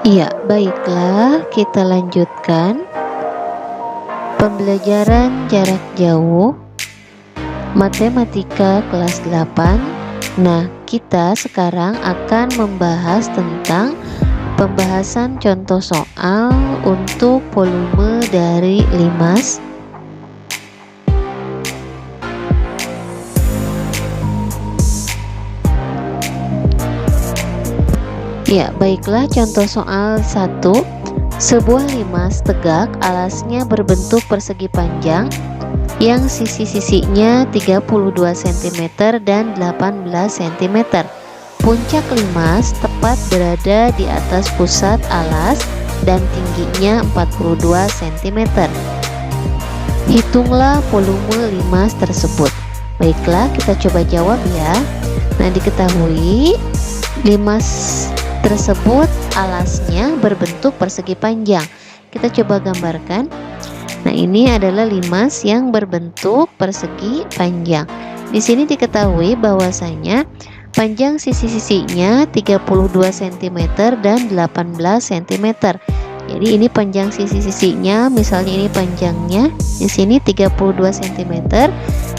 Iya, baiklah, kita lanjutkan pembelajaran jarak jauh matematika kelas 8. Nah, kita sekarang akan membahas tentang pembahasan contoh soal untuk volume dari limas. Ya, baiklah, contoh soal 1. Sebuah limas tegak, alasnya berbentuk persegi panjang yang sisi-sisinya 32 cm dan 18 cm. Puncak limas tepat berada di atas pusat alas dan tingginya 42 cm. Hitunglah volume limas tersebut. Baiklah, kita coba jawab ya. Nah, diketahui limas tersebut alasnya berbentuk persegi panjang. Kita coba gambarkan. Nah, ini adalah limas yang berbentuk persegi panjang. Di sini diketahui bahwasanya panjang sisi-sisinya 32 cm dan 18 cm. Jadi ini panjang sisi-sisinya, misalnya ini panjangnya di sini 32 cm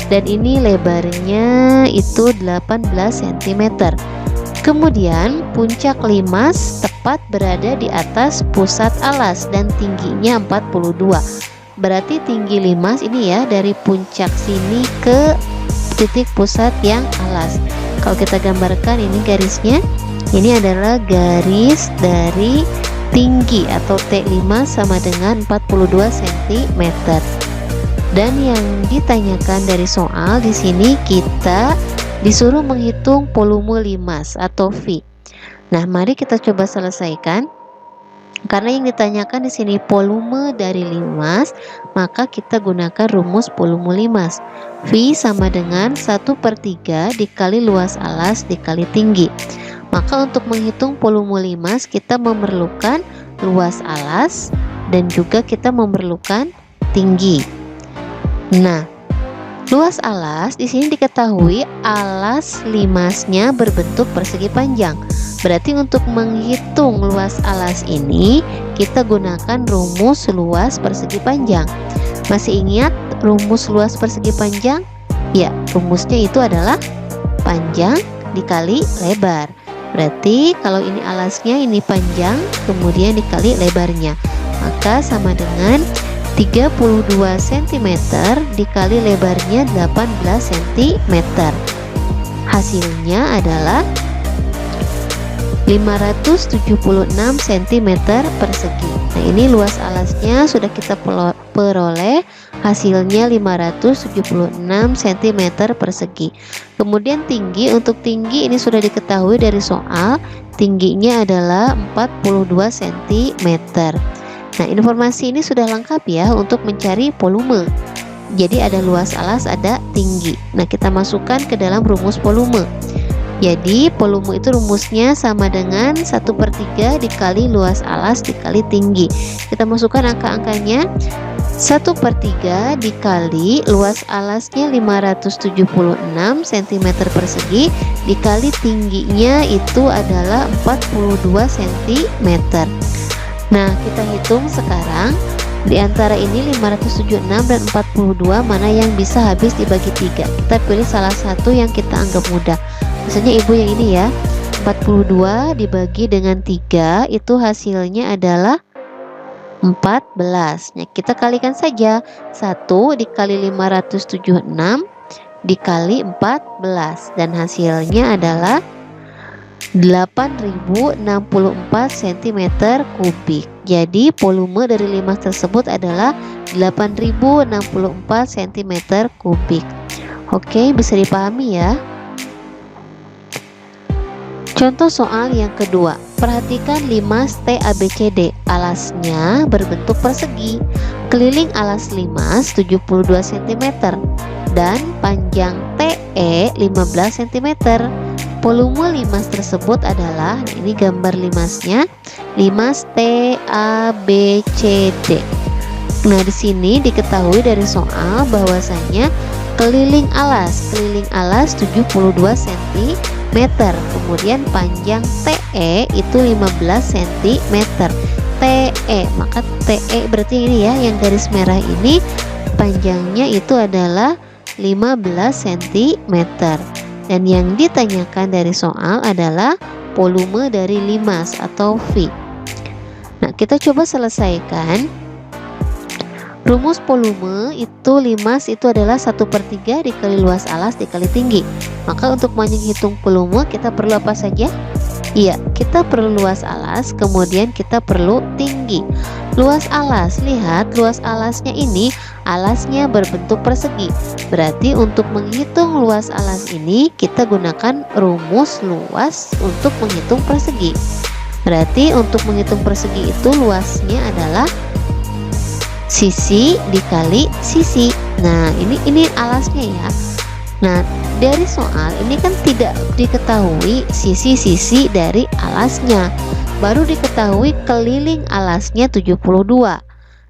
dan ini lebarnya itu 18 cm. Kemudian puncak limas tepat berada di atas pusat alas dan tingginya 42. Berarti tinggi limas ini ya dari puncak sini ke titik pusat yang alas. Kalau kita gambarkan ini garisnya, ini adalah garis dari tinggi atau T5 sama dengan 42 cm. Dan yang ditanyakan dari soal di sini kita disuruh menghitung volume limas atau V. Nah, mari kita coba selesaikan. Karena yang ditanyakan di sini volume dari limas, maka kita gunakan rumus volume limas. V sama dengan 1/3 dikali luas alas dikali tinggi. Maka untuk menghitung volume limas kita memerlukan luas alas dan juga kita memerlukan tinggi. Nah, luas alas di sini diketahui alas limasnya berbentuk persegi panjang. Berarti untuk menghitung luas alas ini kita gunakan rumus luas persegi panjang. Masih ingat rumus luas persegi panjang? Ya, rumusnya itu adalah panjang dikali lebar. Berarti kalau ini alasnya, ini panjang, kemudian dikali lebarnya, maka sama dengan 32 cm dikali lebarnya 18 cm. Hasilnya adalah 576 cm persegi. Nah, ini luas alasnya sudah kita peroleh, hasilnya 576 cm persegi. Kemudian tinggi, untuk tinggi ini sudah diketahui dari soal, tingginya adalah 42 cm. Nah, informasi ini sudah lengkap ya untuk mencari volume. Jadi ada luas alas, ada tinggi. Nah, kita masukkan ke dalam rumus volume. Jadi volume itu rumusnya sama dengan 1/3 dikali luas alas dikali tinggi. Kita masukkan angka-angkanya. 1/3 dikali luas alasnya 576 cm persegi dikali tingginya itu adalah 42 cm. Nah, kita hitung sekarang di antara ini 576 dan 42 mana yang bisa habis dibagi 3. Kita pilih salah satu yang kita anggap mudah. Misalnya ibu yang ini ya. 42 dibagi dengan 3 itu hasilnya adalah 14. Nah, kita kalikan saja. 1 dikali 576 dikali 14 dan hasilnya adalah 8064 cm kubik. Jadi volume dari limas tersebut adalah 8064 cm kubik. Oke, bisa dipahami ya. Contoh soal yang kedua. Perhatikan limas TABCD. Alasnya berbentuk persegi. Keliling alas limas 72 cm dan panjang TE 15 cm. Volume limas tersebut adalah, ini gambar limasnya, limas TABCD. Nah, di sini diketahui dari soal bahwasanya keliling alas 72 cm, kemudian panjang TE itu 15 cm. TE, maka TE berarti ini ya, yang garis merah ini panjangnya itu adalah 15 cm. Dan yang ditanyakan dari soal adalah volume dari limas atau V. Nah, kita coba selesaikan. Rumus volume itu limas itu adalah 1/3 dikali luas alas dikali tinggi. Maka untuk menghitung volume kita perlu apa saja? Iya, kita perlu luas alas, kemudian kita perlu tinggi. Luas alas, lihat luas alasnya ini, alasnya berbentuk persegi. Berarti untuk menghitung luas alas ini kita gunakan rumus luas untuk menghitung persegi. Berarti untuk menghitung persegi itu luasnya adalah sisi dikali sisi. Nah, ini alasnya ya. Nah, dari soal ini kan tidak diketahui sisi-sisi dari alasnya. Baru diketahui keliling alasnya 72.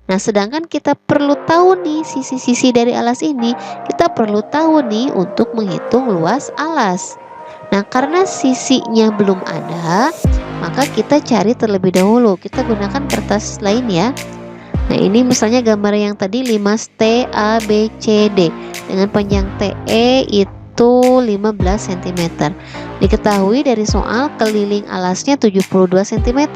Nah, sedangkan kita perlu tahu nih sisi-sisi dari alas ini. Kita perlu tahu nih untuk menghitung luas alas. Nah, karena sisinya belum ada, maka kita cari terlebih dahulu. Kita gunakan kertas lain ya. Nah, ini misalnya gambar yang tadi limas TABCD dengan panjang TE itu 15 cm. Diketahui dari soal keliling alasnya 72 cm.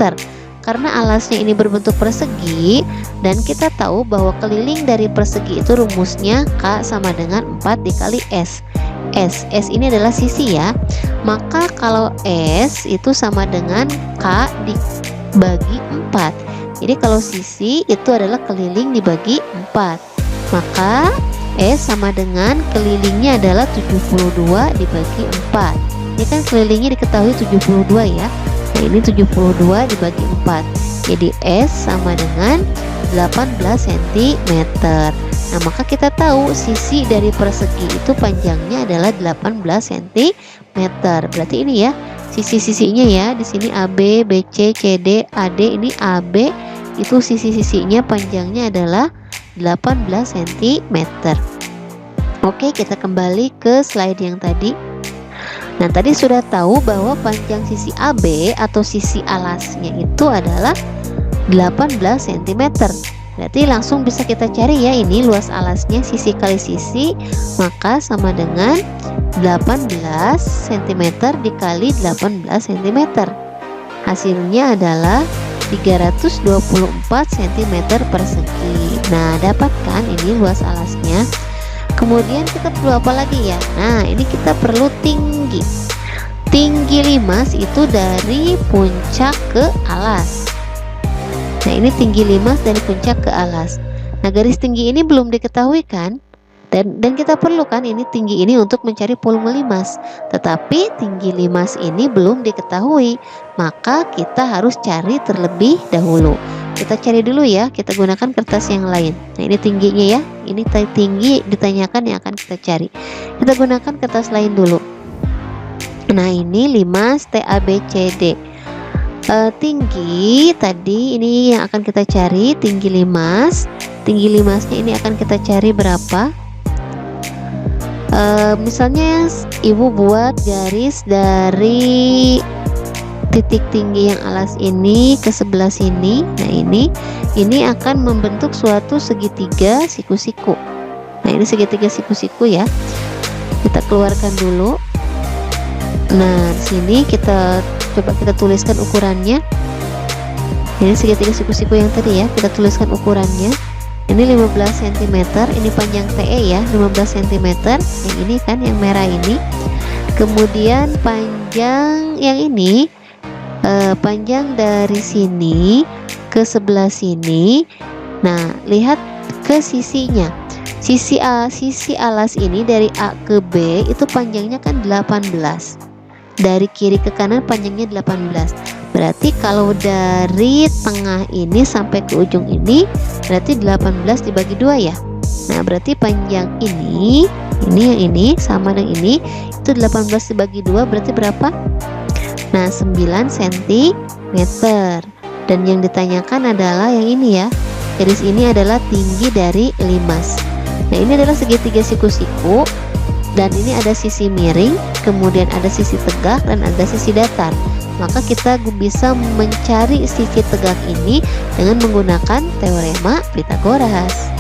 Karena alasnya ini berbentuk persegi dan kita tahu bahwa keliling dari persegi itu rumusnya K sama dengan 4 dikali S. S ini adalah sisi ya. Maka kalau S itu sama dengan K dibagi 4. Jadi kalau sisi itu adalah keliling dibagi 4, maka S sama dengan kelilingnya adalah 72 dibagi 4. Ini kan kelilingnya diketahui 72 ya. Nah, ini 72 dibagi 4. Jadi S sama dengan 18 cm. Nah, maka kita tahu sisi dari persegi itu panjangnya adalah 18 cm. Berarti ini ya sisi-sisinya ya. Di sini AB, BC, CD, AD, ini AB itu sisi-sisinya panjangnya adalah 18 cm. Oke, kita kembali ke slide yang tadi. Nah, tadi sudah tahu bahwa panjang sisi AB atau sisi alasnya itu adalah 18 cm. Berarti langsung bisa kita cari ya, ini luas alasnya sisi kali sisi, maka sama dengan 18 cm dikali 18 cm. Hasilnya adalah 324 cm persegi. Nah, dapatkan ini luas alasnya. Kemudian kita perlu apa lagi ya? Nah, ini kita perlu tinggi. Tinggi limas itu dari puncak ke alas. Nah, ini tinggi limas dari puncak ke alas. Nah, garis tinggi ini belum diketahui kan? Dan kita perlukan ini tinggi ini untuk mencari volume limas. Tetapi tinggi limas ini belum diketahui, maka kita harus cari terlebih dahulu. Kita cari dulu ya, kita gunakan kertas yang lain. Nah, ini tingginya ya. Ini tinggi ditanyakan yang akan kita cari. Kita gunakan kertas lain dulu. Nah, ini limas TABCD. Tinggi tadi ini yang akan kita cari, tinggi limas. Tinggi limasnya ini akan kita cari berapa? Misalnya ibu buat garis dari titik tinggi yang alas ini ke sebelah sini. Nah, ini akan membentuk suatu segitiga siku-siku. Nah, ini segitiga siku-siku ya. Kita keluarkan dulu. Nah, di sini kita coba kita tuliskan ukurannya. Ini segitiga siku-siku yang tadi ya, kita tuliskan ukurannya. Ini 15 cm, ini panjang TE ya, 15 cm. Yang ini kan yang merah ini. Kemudian panjang yang ini, panjang dari sini ke sebelah sini. Nah, lihat ke sisinya. Sisi alas ini dari A ke B itu panjangnya kan 18. Dari kiri ke kanan panjangnya 18. Berarti kalau dari tengah ini sampai ke ujung ini berarti 18 dibagi 2 ya. Nah, berarti panjang ini yang ini sama dengan ini itu 18 dibagi 2 berarti berapa? Nah, 9 cm. Dan yang ditanyakan adalah yang ini ya. Garis ini adalah tinggi dari limas. Nah, ini adalah segitiga siku-siku dan ini ada sisi miring, kemudian ada sisi tegak dan ada sisi datar. Maka kita bisa mencari sisi tegak ini dengan menggunakan teorema Pythagoras.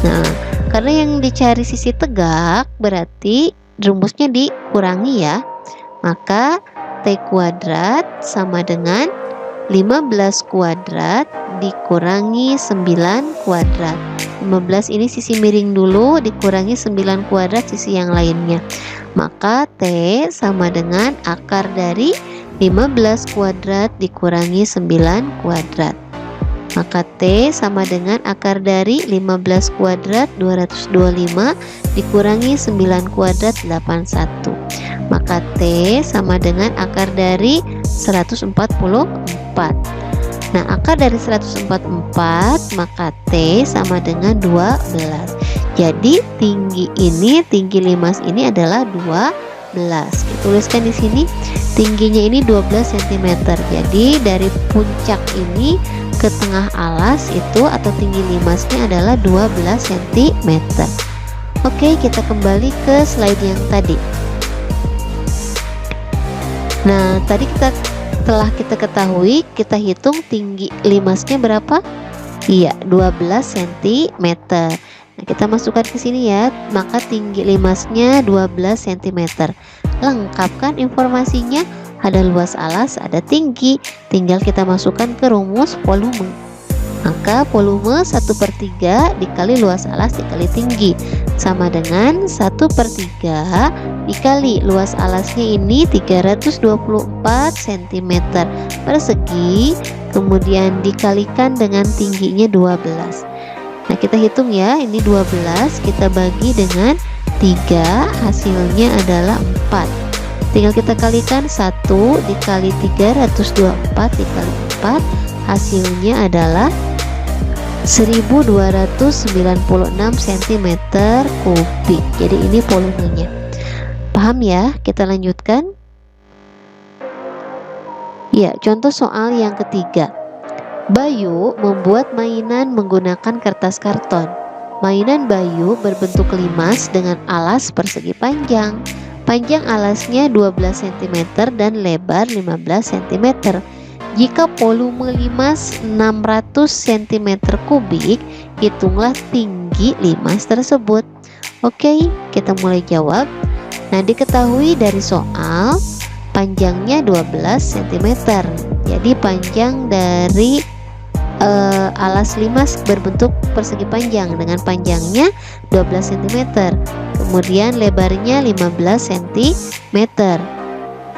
Nah, karena yang dicari sisi tegak berarti rumusnya dikurangi ya. Maka T kuadrat sama dengan 15 kuadrat dikurangi 9 kuadrat. 15 ini sisi miring dulu dikurangi 9 kuadrat sisi yang lainnya. Maka T sama dengan akar dari 15 kuadrat dikurangi 9 kuadrat. Maka T sama dengan akar dari 15 kuadrat 225 dikurangi 9 kuadrat 81. Maka T sama dengan akar dari 144. Nah, akar dari 144 maka T sama dengan 12. Jadi tinggi limas ini adalah 12. Kita tuliskan di sini tingginya ini 12 cm. Jadi dari puncak ini ke tengah alas itu atau tinggi limasnya adalah 12 cm. Oke, kita kembali ke slide yang tadi. Nah, tadi setelah kita ketahui, kita hitung tinggi limasnya berapa? Iya, 12 cm. Nah, kita masukkan ke sini ya. Maka tinggi limasnya 12 cm. Lengkapkan informasinya. Ada luas alas, ada tinggi. Tinggal kita masukkan ke rumus volume. Maka volume 1/3 dikali luas alas dikali tinggi sama dengan 1/3 dikali luas alasnya ini 324 cm persegi, kemudian dikalikan dengan tingginya 12. Nah, kita hitung ya, ini 12 kita bagi dengan 3, hasilnya adalah 4. Tinggal kita kalikan 1 dikali 324 dikali 4, hasilnya adalah 1296 cm kubik. Jadi ini volumenya. Paham ya? Kita lanjutkan. Ya, contoh soal yang ketiga. Bayu membuat mainan menggunakan kertas karton. Mainan Bayu berbentuk limas dengan alas persegi panjang. Panjang alasnya 12 cm dan lebar 15 cm. Jika volume limas 600 cm kubik, hitunglah tinggi limas tersebut. Oke, kita mulai jawab. Nah, diketahui dari soal panjangnya 12 cm. Jadi panjang dari alas limas berbentuk persegi panjang dengan panjangnya 12 cm. Kemudian lebarnya 15 cm.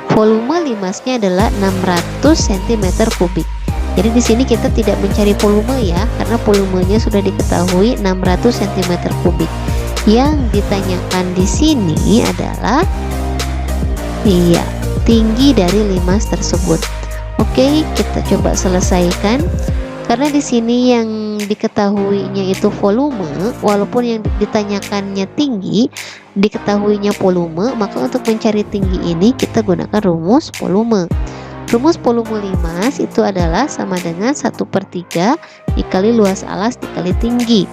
Volume limasnya adalah 600 cm kubik. Jadi di sini kita tidak mencari volume ya, karena volumenya sudah diketahui 600 cm kubik. Yang ditanyakan di sini adalah tinggi dari limas tersebut. Oke, kita coba selesaikan. Karena di sini yang diketahuinya itu volume, walaupun yang ditanyakannya tinggi, diketahuinya volume, maka untuk mencari tinggi ini kita gunakan rumus volume. Rumus volume limas itu adalah sama dengan 1/3 dikali luas alas dikali tinggi.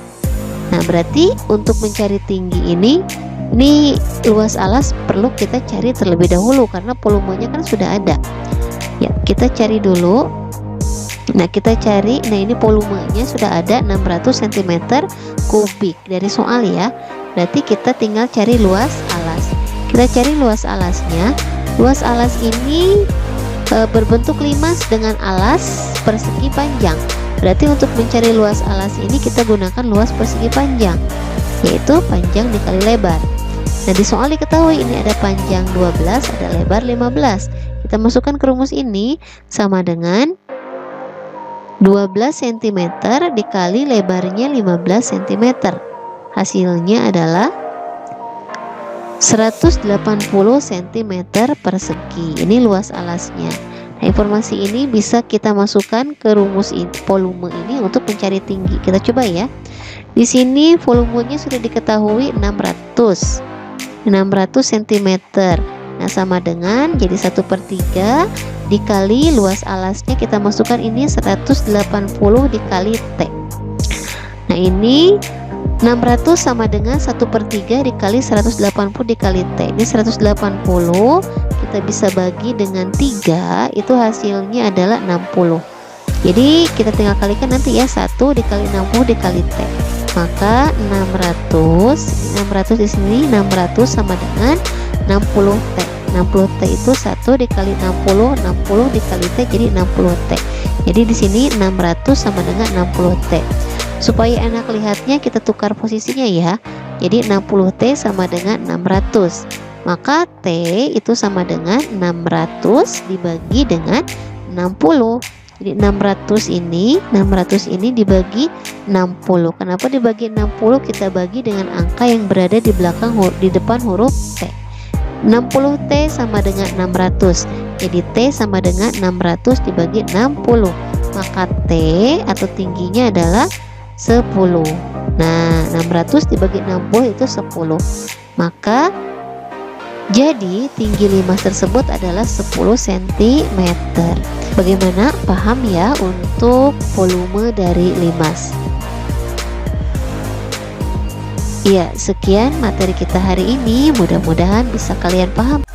Nah, berarti untuk mencari tinggi ini luas alas perlu kita cari terlebih dahulu karena volumenya kan sudah ada. Ya, kita cari dulu. Nah, ini volumenya sudah ada 600 cm kubik dari soal ya. Berarti kita tinggal cari luas alas. Kita cari luas alasnya. Luas alas ini berbentuk limas dengan alas persegi panjang. Berarti untuk mencari luas alas ini kita gunakan luas persegi panjang, yaitu panjang dikali lebar. Nah, di soal diketahui ini ada panjang 12, ada lebar 15. Kita masukkan ke rumus ini sama dengan 12 cm dikali lebarnya 15 cm. Hasilnya adalah 180 cm persegi. Ini luas alasnya. Nah, informasi ini bisa kita masukkan ke rumus volume ini untuk mencari tinggi. Kita coba ya. Di sini volumenya sudah diketahui 600 cm. Nah, sama dengan jadi 1/3 dikali luas alasnya, kita masukkan ini 180 dikali T. Nah, ini 600 sama dengan 1/3 dikali 180 dikali T. Ini 180 kita bisa bagi dengan 3, itu hasilnya adalah 60. Jadi kita tinggal kalikan nanti ya, 1 dikali 60 dikali T. Maka 600 di sini 600 sama dengan 60 T. 60 T itu 1 dikali 60 dikali T jadi 60 T. Jadi di sini 600 sama dengan 60 T. Supaya enak lihatnya kita tukar posisinya ya. Jadi 60 T sama dengan 600. Maka T itu sama dengan 600 dibagi dengan 60. Jadi 600 ini dibagi 60. Kenapa dibagi 60? Kita bagi dengan angka yang berada di belakang di depan huruf T. 60 T sama dengan 600. Jadi T sama dengan 600 dibagi 60. Maka T atau tingginya adalah 10. Nah, 600 dibagi 60 itu 10. Maka jadi tinggi limas tersebut adalah 10 cm. Bagaimana? Paham ya untuk volume dari limas? Ya, sekian materi kita hari ini. Mudah-mudahan bisa kalian paham.